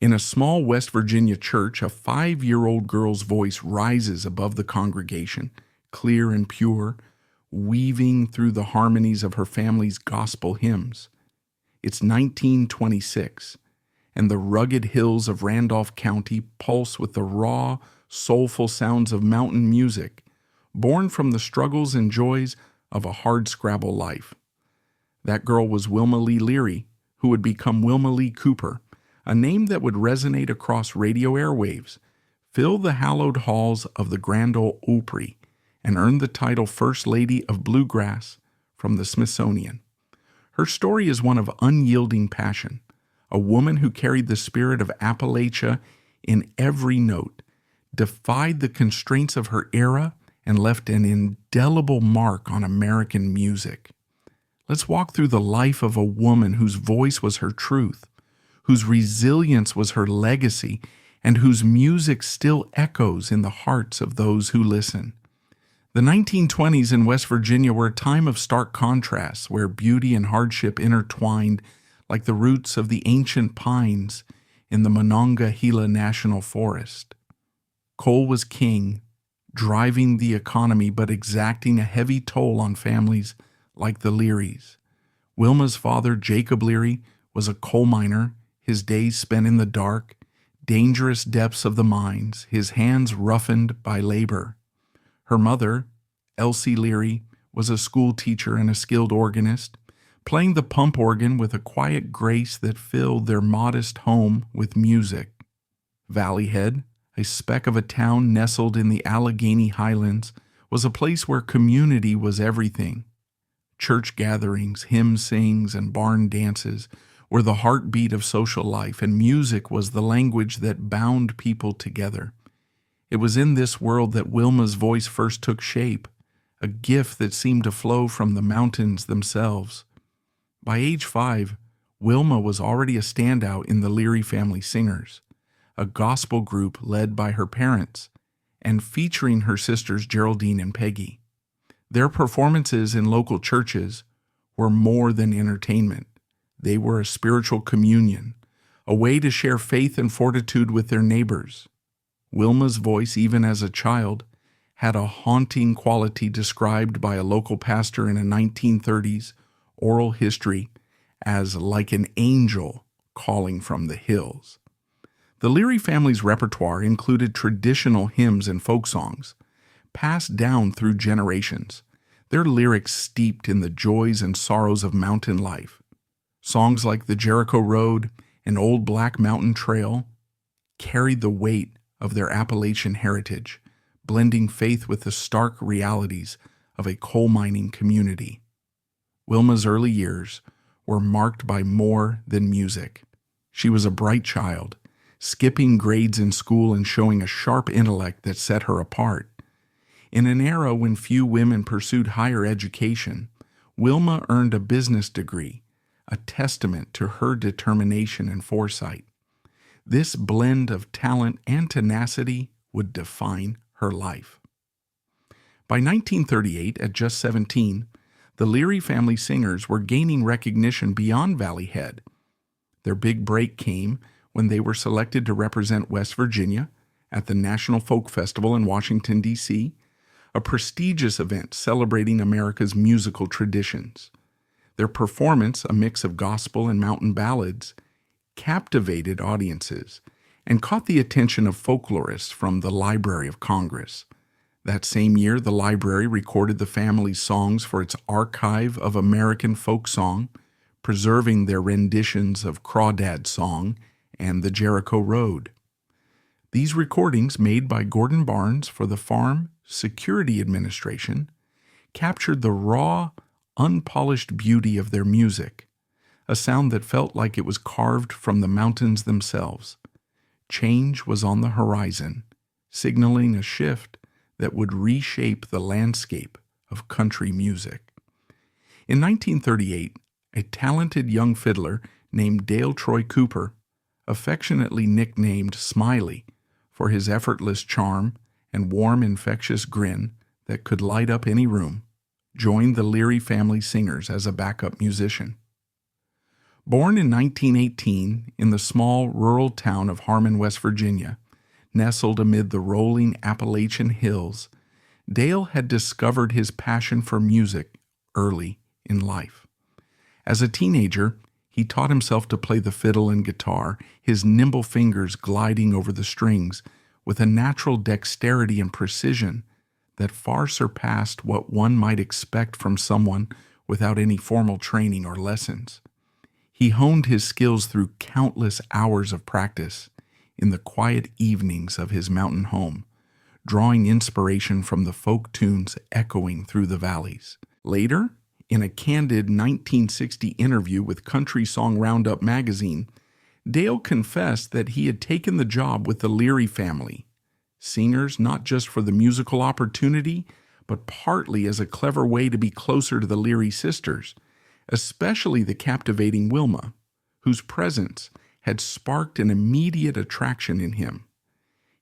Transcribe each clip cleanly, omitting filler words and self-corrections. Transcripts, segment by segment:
In a small West Virginia church, a 5-year-old girl's voice rises above the congregation, clear and pure, weaving through the harmonies of her family's gospel hymns. It's 1926, and the rugged hills of Randolph County pulse with the raw, soulful sounds of mountain music, born from the struggles and joys of a hardscrabble life. That girl was Wilma Lee Leary, who would become Wilma Lee Cooper, a name that would resonate across radio airwaves, fill the hallowed halls of the Grand Ole Opry, and earn the title First Lady of Bluegrass from the Smithsonian. Her story is one of unyielding passion, a woman who carried the spirit of Appalachia in every note, defied the constraints of her era, and left an indelible mark on American music. Let's walk through the life of a woman whose voice was her truth, whose resilience was her legacy, and whose music still echoes in the hearts of those who listen. The 1920s in West Virginia were a time of stark contrasts where beauty and hardship intertwined like the roots of the ancient pines in the Monongahela National Forest. Coal was king, driving the economy but exacting a heavy toll on families like the Learys. Wilma's father, Jacob Leary, was a coal miner, his days spent in the dark, dangerous depths of the mines, his hands roughened by labor. Her mother, Elsie Leary, was a school teacher and a skilled organist, playing the pump organ with a quiet grace that filled their modest home with music. Valley Head, a speck of a town nestled in the Allegheny Highlands, was a place where community was everything. Church gatherings, hymn sings, and barn dances were the heartbeat of social life, and music was the language that bound people together. It was in this world that Wilma's voice first took shape, a gift that seemed to flow from the mountains themselves. By age 5, Wilma was already a standout in the Leary Family Singers, a gospel group led by her parents and featuring her sisters Geraldine and Peggy. Their performances in local churches were more than entertainment. They were a spiritual communion, a way to share faith and fortitude with their neighbors. Wilma's voice, even as a child, had a haunting quality described by a local pastor in a 1930s oral history as like an angel calling from the hills. The Leary family's repertoire included traditional hymns and folk songs, passed down through generations, their lyrics steeped in the joys and sorrows of mountain life. Songs like The Jericho Road and Old Black Mountain Trail carried the weight of their Appalachian heritage, blending faith with the stark realities of a coal mining community. Wilma's early years were marked by more than music. She was a bright child, skipping grades in school and showing a sharp intellect that set her apart. In an era when few women pursued higher education, Wilma earned a business degree, a testament to her determination and foresight. This blend of talent and tenacity would define her life. By 1938, at just 17, the Leary Family Singers were gaining recognition beyond Valley Head. Their big break came when they were selected to represent West Virginia at the National Folk Festival in Washington, D.C., a prestigious event celebrating America's musical traditions. Their performance, a mix of gospel and mountain ballads, captivated audiences and caught the attention of folklorists from the Library of Congress. That same year, the library recorded the family's songs for its Archive of American Folk Song, preserving their renditions of Crawdad Song and The Jericho Road. These recordings, made by Gordon Barnes for the Farm Security Administration, captured the raw, unpolished beauty of their music, a sound that felt like it was carved from the mountains themselves. Change was on the horizon, signaling a shift that would reshape the landscape of country music. In 1938, a talented young fiddler named Dale Troy Cooper, affectionately nicknamed Smiley for his effortless charm and warm, infectious grin that could light up any room, joined the Leary Family Singers as a backup musician. Born in 1918 in the small rural town of Harmon, West Virginia, nestled amid the rolling Appalachian hills, Dale had discovered his passion for music early in life. As a teenager, he taught himself to play the fiddle and guitar, his nimble fingers gliding over the strings with a natural dexterity and precision that far surpassed what one might expect from someone without any formal training or lessons. He honed his skills through countless hours of practice in the quiet evenings of his mountain home, drawing inspiration from the folk tunes echoing through the valleys. Later, in a candid 1960 interview with Country Song Roundup magazine, Dale confessed that he had taken the job with the Leary family, singers not just for the musical opportunity, but partly as a clever way to be closer to the Leary sisters, especially the captivating Wilma, whose presence had sparked an immediate attraction in him.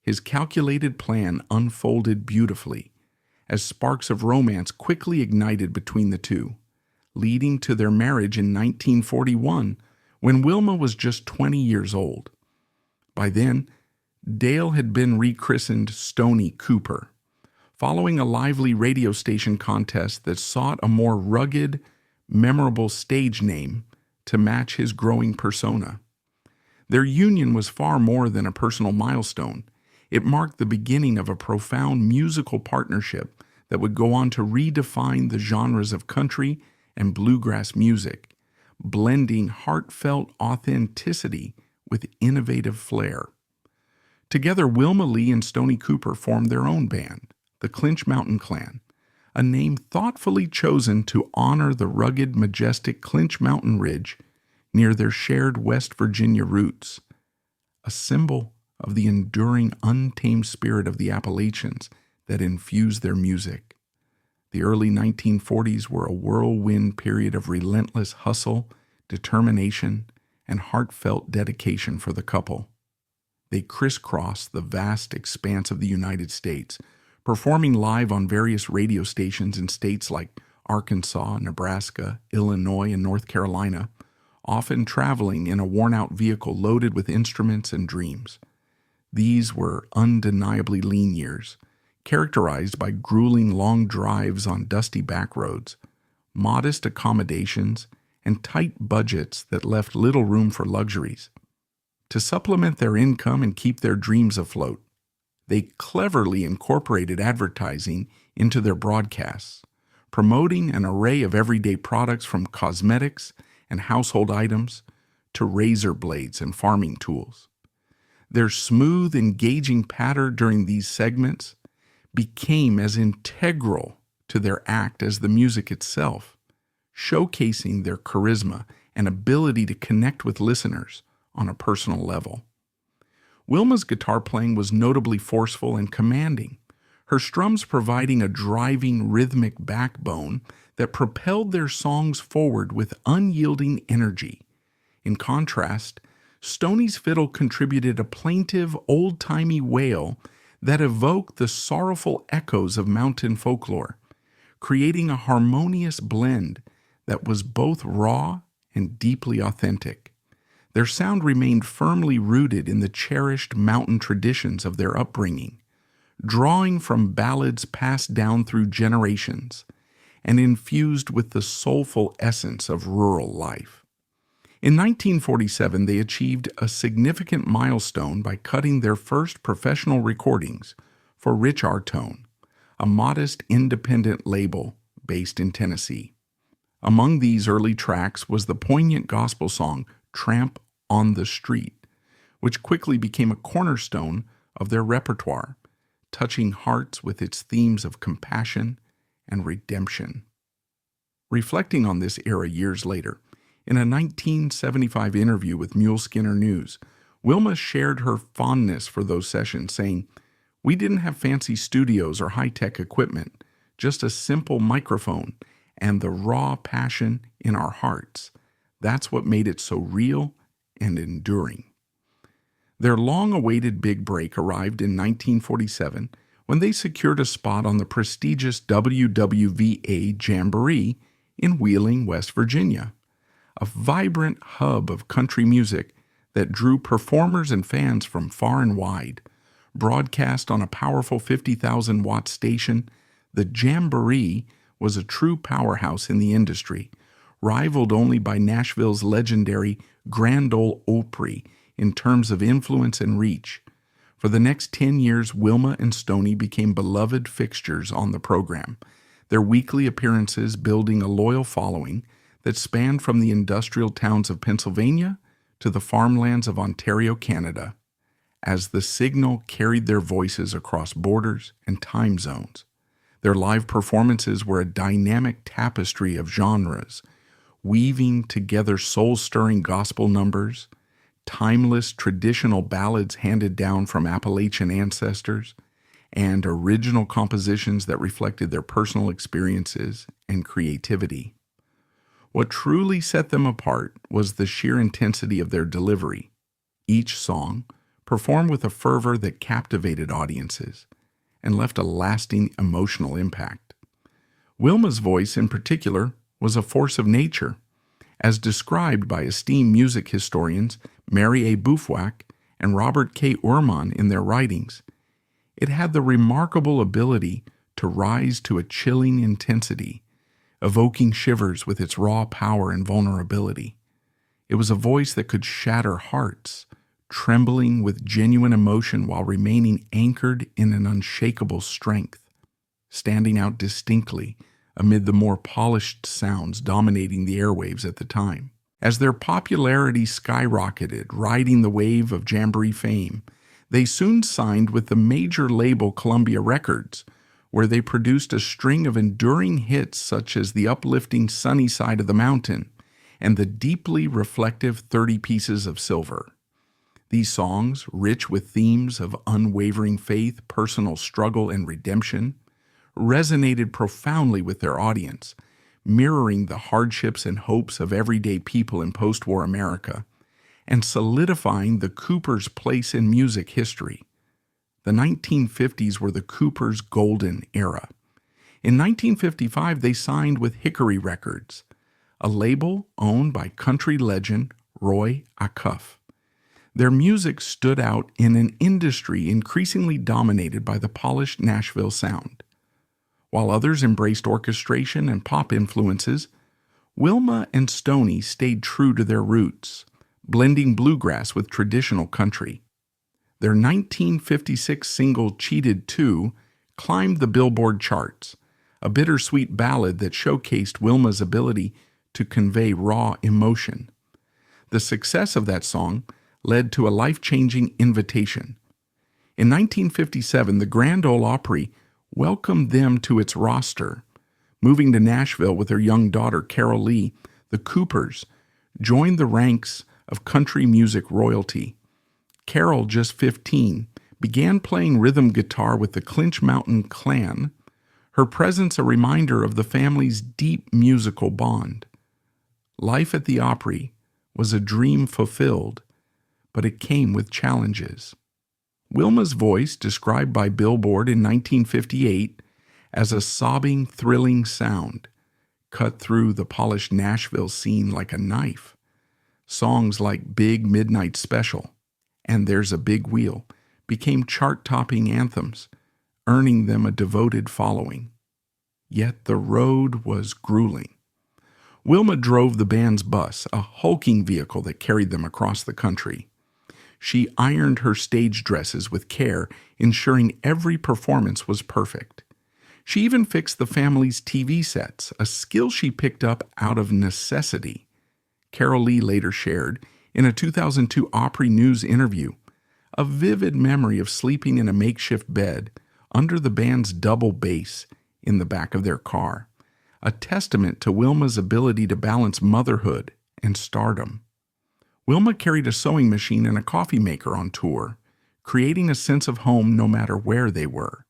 His calculated plan unfolded beautifully, as sparks of romance quickly ignited between the two, leading to their marriage in 1941, when Wilma was just 20 years old. By then, Dale had been rechristened Stony Cooper, following a lively radio station contest that sought a more rugged, memorable stage name to match his growing persona. Their union was far more than a personal milestone. It marked the beginning of a profound musical partnership that would go on to redefine the genres of country and bluegrass music, blending heartfelt authenticity with innovative flair. Together, Wilma Lee and Stony Cooper formed their own band, the Clinch Mountain Clan, a name thoughtfully chosen to honor the rugged, majestic Clinch Mountain Ridge near their shared West Virginia roots, a symbol of the enduring, untamed spirit of the Appalachians that infused their music. The early 1940s were a whirlwind period of relentless hustle, determination, and heartfelt dedication for the couple. They crisscrossed the vast expanse of the United States, performing live on various radio stations in states like Arkansas, Nebraska, Illinois, and North Carolina, often traveling in a worn-out vehicle loaded with instruments and dreams. These were undeniably lean years, characterized by grueling long drives on dusty back roads, modest accommodations, and tight budgets that left little room for luxuries. To supplement their income and keep their dreams afloat, they cleverly incorporated advertising into their broadcasts, promoting an array of everyday products from cosmetics and household items to razor blades and farming tools. Their smooth, engaging patter during these segments became as integral to their act as the music itself, showcasing their charisma and ability to connect with listeners on a personal level. Wilma's guitar playing was notably forceful and commanding, her strums providing a driving rhythmic backbone that propelled their songs forward with unyielding energy. In contrast, Stoney's fiddle contributed a plaintive, old-timey wail that evoked the sorrowful echoes of mountain folklore, creating a harmonious blend that was both raw and deeply authentic. Their sound remained firmly rooted in the cherished mountain traditions of their upbringing, drawing from ballads passed down through generations and infused with the soulful essence of rural life. In 1947, they achieved a significant milestone by cutting their first professional recordings for Rich Artone, a modest independent label based in Tennessee. Among these early tracks was the poignant gospel song Tramp on the Street, which quickly became a cornerstone of their repertoire, touching hearts with its themes of compassion and redemption. Reflecting on this era years later, in a 1975 interview with Mule Skinner News, Wilma shared her fondness for those sessions, saying, "We didn't have fancy studios or high-tech equipment, just a simple microphone and the raw passion in our hearts. That's what made it so real and enduring." Their long-awaited big break arrived in 1947 when they secured a spot on the prestigious WWVA Jamboree in Wheeling, West Virginia, a vibrant hub of country music that drew performers and fans from far and wide. Broadcast on a powerful 50,000-watt station, the Jamboree was a true powerhouse in the industry, rivaled only by Nashville's legendary Grand Ole Opry in terms of influence and reach. For the next 10 years, Wilma and Stoney became beloved fixtures on the program, their weekly appearances building a loyal following that spanned from the industrial towns of Pennsylvania to the farmlands of Ontario, Canada, as the signal carried their voices across borders and time zones. Their live performances were a dynamic tapestry of genres, weaving together soul-stirring gospel numbers, timeless traditional ballads handed down from Appalachian ancestors, and original compositions that reflected their personal experiences and creativity. What truly set them apart was the sheer intensity of their delivery. Each song performed with a fervor that captivated audiences and left a lasting emotional impact. Wilma's voice, in particular, was a force of nature, as described by esteemed music historians Mary A. Buffwack and Robert K. Uhrman in their writings. It had the remarkable ability to rise to a chilling intensity, evoking shivers with its raw power and vulnerability. It was a voice that could shatter hearts, trembling with genuine emotion while remaining anchored in an unshakable strength, standing out distinctly amid the more polished sounds dominating the airwaves at the time. As their popularity skyrocketed, riding the wave of Jamboree fame, they soon signed with the major label Columbia Records, where they produced a string of enduring hits such as the uplifting Sunny Side of the Mountain and the deeply reflective 30 Pieces of Silver. These songs, rich with themes of unwavering faith, personal struggle, and redemption, resonated profoundly with their audience, mirroring the hardships and hopes of everyday people in post-war America, and solidifying the Coopers' place in music history. The 1950s were the Coopers' golden era. In 1955, they signed with Hickory Records, a label owned by country legend Roy Acuff. Their music stood out in an industry increasingly dominated by the polished Nashville sound. While others embraced orchestration and pop influences, Wilma and Stoney stayed true to their roots, blending bluegrass with traditional country. Their 1956 single Cheated 2 climbed the Billboard charts, a bittersweet ballad that showcased Wilma's ability to convey raw emotion. The success of that song led to a life-changing invitation. In 1957, the Grand Ole Opry welcomed them to its roster. Moving to Nashville with their young daughter, Carol Lee, the Coopers joined the ranks of country music royalty. Carol, just 15, began playing rhythm guitar with the Clinch Mountain Clan, her presence a reminder of the family's deep musical bond. Life at the Opry was a dream fulfilled, but it came with challenges. Wilma's voice, described by Billboard in 1958 as a sobbing, thrilling sound, cut through the polished Nashville scene like a knife. Songs like Big Midnight Special and There's a Big Wheel became chart-topping anthems, earning them a devoted following. Yet the road was grueling. Wilma drove the band's bus, a hulking vehicle that carried them across the country. She ironed her stage dresses with care, ensuring every performance was perfect. She even fixed the family's TV sets, a skill she picked up out of necessity. Carol Lee later shared, in a 2002 Opry News interview, a vivid memory of sleeping in a makeshift bed under the band's double bass in the back of their car, a testament to Wilma's ability to balance motherhood and stardom. Wilma carried a sewing machine and a coffee maker on tour, creating a sense of home no matter where they were.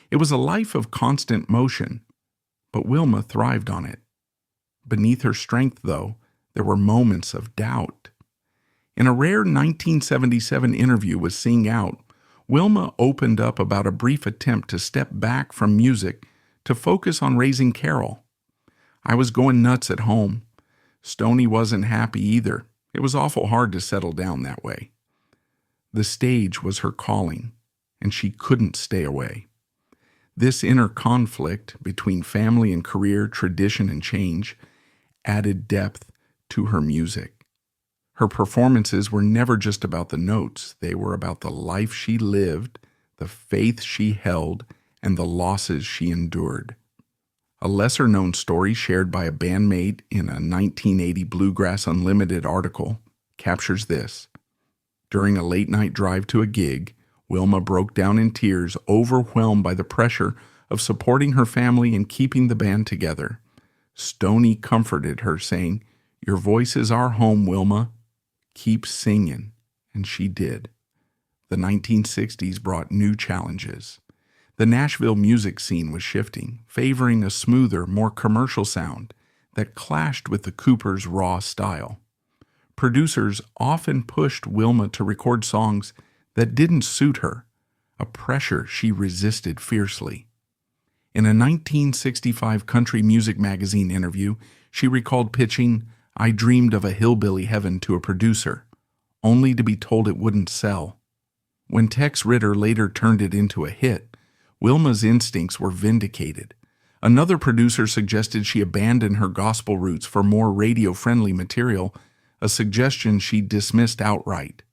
It was a life of constant motion, but Wilma thrived on it. Beneath her strength, though, there were moments of doubt. In a rare 1977 interview with Sing Out, Wilma opened up about a brief attempt to step back from music to focus on raising Carol. "I was going nuts at home. Stoney wasn't happy either. It was awful hard to settle down that way. The stage was her calling, and she couldn't stay away. This inner conflict between family and career, tradition and change, added depth to her music. Her performances were never just about the notes. They were about the life she lived, the faith she held, and the losses she endured. A lesser-known story shared by a bandmate in a 1980 Bluegrass Unlimited article captures this. During a late-night drive to a gig, Wilma broke down in tears, overwhelmed by the pressure of supporting her family and keeping the band together. Stoney comforted her, saying, "Your voice is our home, Wilma. Keep singing." And she did. The 1960s brought new challenges. The Nashville music scene was shifting, favoring a smoother, more commercial sound that clashed with the Coopers' raw style. Producers often pushed Wilma to record songs that didn't suit her, a pressure she resisted fiercely. In a 1965 country music magazine interview, she recalled pitching "I Dreamed of a Hillbilly Heaven" to a producer, only to be told it wouldn't sell. When Tex Ritter later turned it into a hit, Wilma's instincts were vindicated. Another producer suggested she abandon her gospel roots for more radio-friendly material, a suggestion she dismissed outright.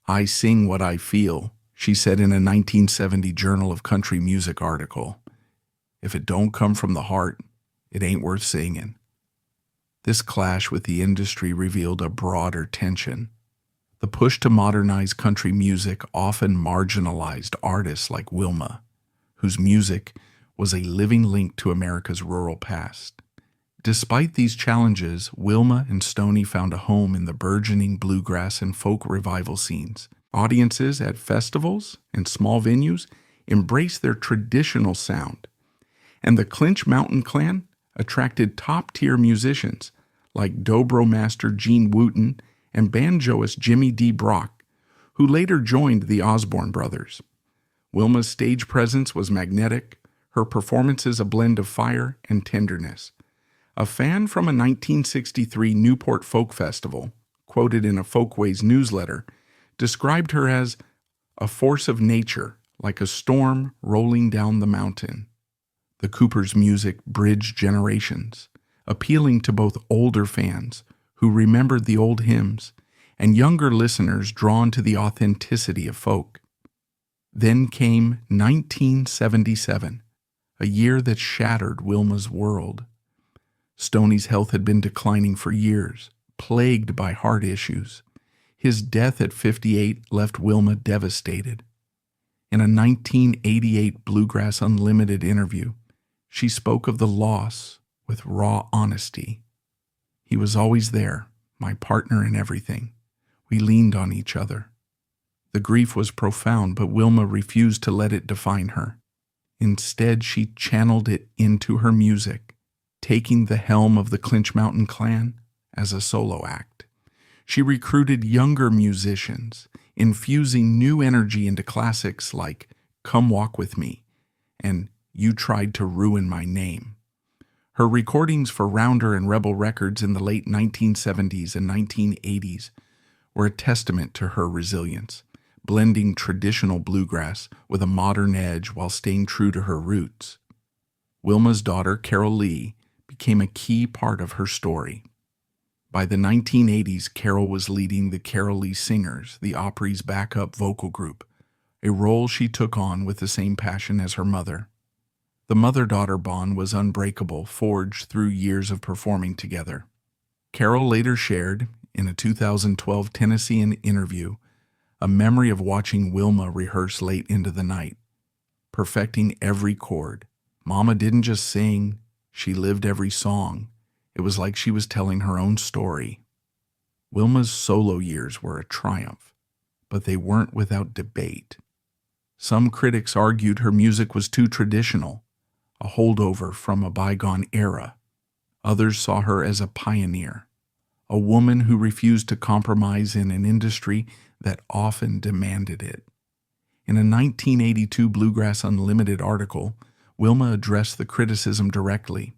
"I sing what I feel," she said in a 1970 Journal of Country Music article. "If it don't come from the heart, it ain't worth singing." This clash with the industry revealed a broader tension. The push to modernize country music often marginalized artists like Wilma, whose music was a living link to America's rural past. Despite these challenges, Wilma and Stoney found a home in the burgeoning bluegrass and folk revival scenes. Audiences at festivals and small venues embraced their traditional sound, and the Clinch Mountain Clan attracted top-tier musicians like dobro master Gene Wooten and banjoist Jimmy D. Brock, who later joined the Osborne brothers. Wilma's stage presence was magnetic, her performances a blend of fire and tenderness. A fan from a 1963 Newport Folk Festival, quoted in a Folkways newsletter, described her as a force of nature, like a storm rolling down the mountain. The Coopers' music bridged generations, appealing to both older fans who remembered the old hymns and younger listeners drawn to the authenticity of folk. Then came 1977, a year that shattered Wilma's world. Stoney's health had been declining for years, plagued by heart issues. His death at 58 left Wilma devastated. In a 1988 Bluegrass Unlimited interview, she spoke of the loss with raw honesty. "He was always there, my partner in everything. We leaned on each other." The grief was profound, but Wilma refused to let it define her. Instead, she channeled it into her music, taking the helm of the Clinch Mountain Clan as a solo act. She recruited younger musicians, infusing new energy into classics like "Come Walk With Me" and "You Tried to Ruin My Name." Her recordings for Rounder and Rebel Records in the late 1970s and 1980s were a testament to her resilience, blending traditional bluegrass with a modern edge while staying true to her roots. Wilma's daughter, Carol Lee, became a key part of her story. By the 1980s, Carol was leading the Carol Lee Singers, the Opry's backup vocal group, a role she took on with the same passion as her mother. The mother-daughter bond was unbreakable, forged through years of performing together. Carol later shared, in a 2012 Tennessean interview, a memory of watching Wilma rehearse late into the night, perfecting every chord. "Mama didn't just sing, she lived every song. It was like she was telling her own story." Wilma's solo years were a triumph, but they weren't without debate. Some critics argued her music was too traditional, a holdover from a bygone era. Others saw her as a pioneer, a woman who refused to compromise in an industry that often demanded it. In a 1982 Bluegrass Unlimited article, Wilma addressed the criticism directly.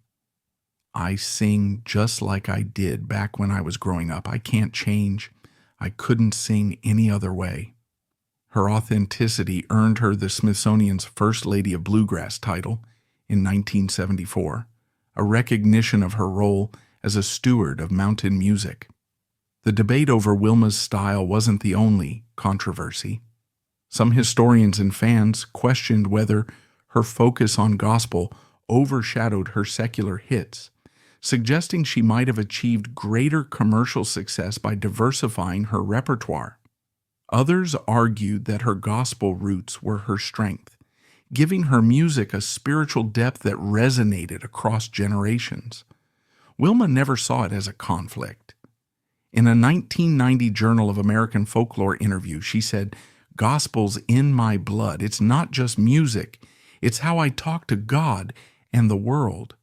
I sing just like I did back when I was growing up. I can't change. I couldn't sing any other way. Her authenticity earned her the Smithsonian's First Lady of Bluegrass title in 1974, a recognition of her role as a steward of mountain music. The debate over Wilma's style wasn't the only controversy. Some historians and fans questioned whether her focus on gospel overshadowed her secular hits, suggesting she might have achieved greater commercial success by diversifying her repertoire. Others argued that her gospel roots were her strength, giving her music a spiritual depth that resonated across generations. Wilma never saw it as a conflict. In a 1990 Journal of American Folklore interview, she said, "Gospel's in my blood. It's not just music. It's how I talk to God and the world."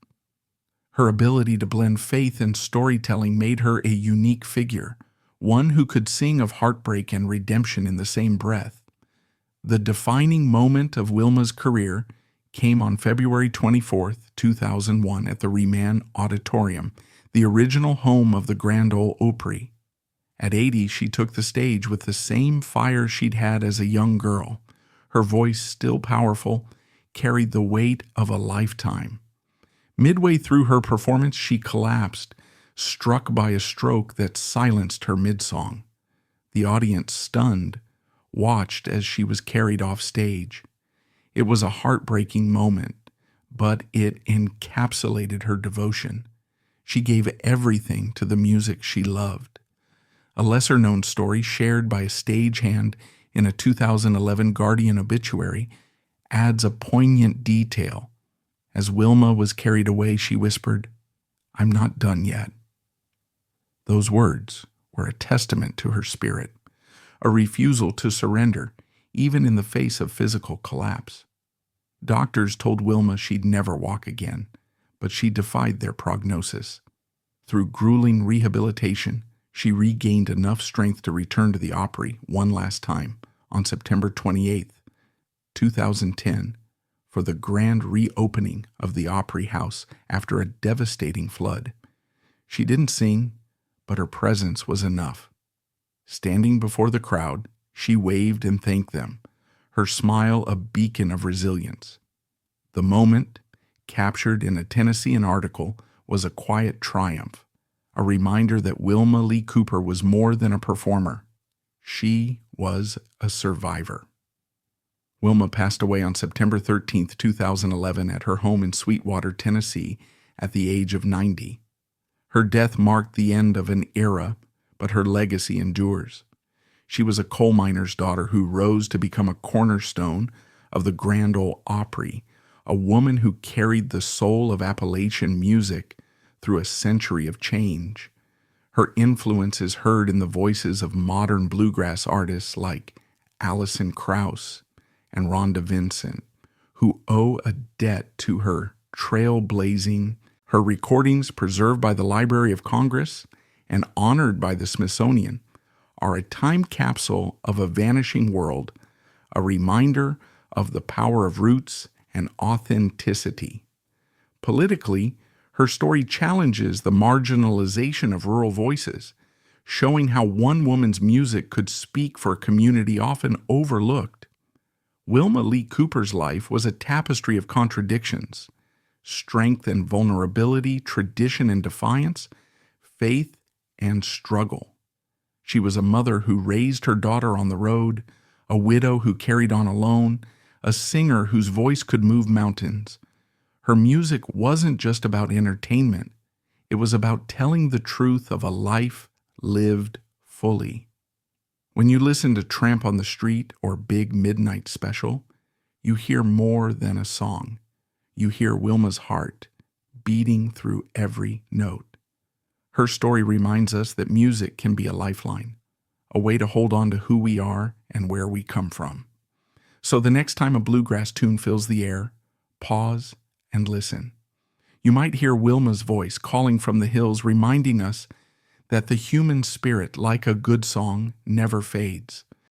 Her ability to blend faith and storytelling made her a unique figure, one who could sing of heartbreak and redemption in the same breath. The defining moment of Wilma's career came on February 24, 2001 at the Reman Auditorium, the original home of the Grand Ole Opry. At 80, she took the stage with the same fire she'd had as a young girl. Her voice, still powerful, carried the weight of a lifetime. Midway through her performance, she collapsed, struck by a stroke that silenced her mid-song. The audience, stunned, watched as she was carried off stage. It was a heartbreaking moment, but it encapsulated her devotion. She gave everything to the music she loved. A lesser-known story shared by a stagehand in a 2011 Guardian obituary adds a poignant detail. As Wilma was carried away, she whispered, "I'm not done yet." Those words were a testament to her spirit, a refusal to surrender, even in the face of physical collapse. Doctors told Wilma she'd never walk again, but she defied their prognosis. Through grueling rehabilitation, she regained enough strength to return to the Opry one last time on September 28, 2010, for the grand reopening of the Opry House after a devastating flood. She didn't sing, but her presence was enough. Standing before the crowd, she waved and thanked them, her smile a beacon of resilience. The moment, captured in a Tennessean article, was a quiet triumph, a reminder that Wilma Lee Cooper was more than a performer. She was a survivor. Wilma passed away on September 13, 2011 at her home in Sweetwater, Tennessee, at the age of 90. Her death marked the end of an era, but her legacy endures. She was a coal miner's daughter who rose to become a cornerstone of the Grand Ole Opry, a woman who carried the soul of Appalachian music through a century of change. Her influence is heard in the voices of modern bluegrass artists like Alison Krauss and Rhonda Vincent, who owe a debt to her trailblazing. Her recordings, preserved by the Library of Congress and honored by the Smithsonian, are a time capsule of a vanishing world, a reminder of the power of roots and authenticity. Politically, her story challenges the marginalization of rural voices, showing how one woman's music could speak for a community often overlooked. Wilma Lee Cooper's life was a tapestry of contradictions: strength and vulnerability, tradition and defiance, faith and struggle. She was a mother who raised her daughter on the road, a widow who carried on alone, a singer whose voice could move mountains. Her music wasn't just about entertainment. It was about telling the truth of a life lived fully. When you listen to Tramp on the Street or Big Midnight Special, you hear more than a song. You hear Wilma's heart beating through every note. Her story reminds us that music can be a lifeline, a way to hold on to who we are and where we come from. So the next time a bluegrass tune fills the air, pause and listen. You might hear Wilma's voice calling from the hills, reminding us that the human spirit, like a good song, never fades.